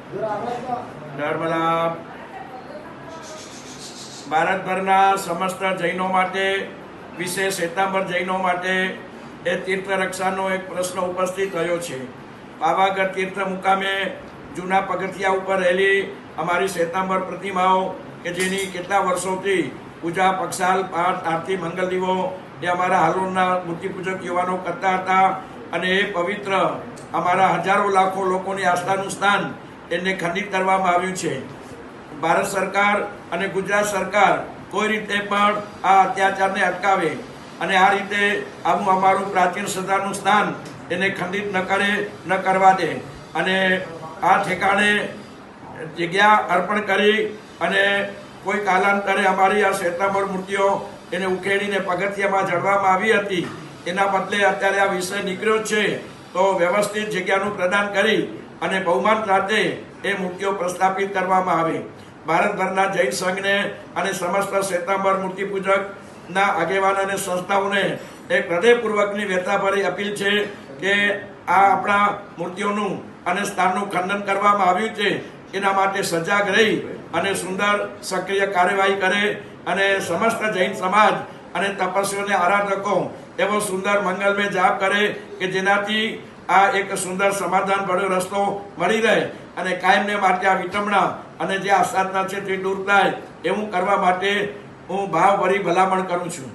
નર્મદા ભારતભરના સમસ્ત જૈનો માટે, વિશેષ શ્વેતાંબર જૈનો માટે એ તીર્થ રક્ષાનો એક પ્રશ્ન ઉપસ્થિત થયો છે. પાવાગઢ તીર્થ મુકામે જૂના પગથિયા ઉપર રહેલી અમારી શ્વેતાંબર પ્રતિમાઓ કે જેની કેટલા વર્ષોથી પૂજા, પક્ષાલ, પાઠ, આરતી, મંગલ દીવો એ અમારા હાલોલના મૂર્તિપૂજક યુવાનો કરતા હતા. અને એ પવિત્ર અમારા હજારો લાખો લોકોની આસ્થાનું સ્થાન એને ખંડિત કરવામાં આવ્યું છે. ભારત સરકાર અને ગુજરાત સરકાર કોઈ રીતે પણ આ અત્યાચારને અટકાવે અને આ રીતે આવું અમારું પ્રાચીન શ્રદ્ધાનું સ્થાન એને ખંડિત ન કરે, ન કરવા દે અને આ ઠેકાણે જગ્યા અર્પણ કરી અને કોઈ કાલાંતરે અમારી આ શ્વેતાંબર મૂર્તિઓ એને ઉખેડીને પગથિયામાં જડવામાં આવી હતી. એના બદલે અત્યારે આ વિષય નીકળ્યો છે તો વ્યવસ્થિત જગ્યાનું પ્રદાન કરી અને બહુમાન સાથે એ મૂર્તિઓ પ્રસ્થાપિત કરવામાં આવે. ભારતભરના જૈન સંઘને અને સમસ્ત શ્વેતાંબર મૂર્તિ પૂજકના આગેવાન અને સંસ્થાઓને એક હૃદયપૂર્વકની વ્યથાભરી અપીલ છે કે આ આપણા મૂર્તિઓનું અને સ્થાનનું ખંડન કરવામાં આવ્યું છે એના માટે સજાગ રહી અને સુંદર સક્રિય કાર્યવાહી કરે અને સમસ્ત જૈન સમાજ અને તપસ્વીઓને આરાધકો એવો સુંદર મંગલમય જાપ કરે કે જેનાથી આ એક સુંદર સમાધાન ભર્યો રસ્તો મળી રહે અને કાયમને માટે આ વિટંબણા અને જે આસાધના છે તે દૂર થાય એવું કરવા માટે હું ભાવભરી ભલામણ કરું છું.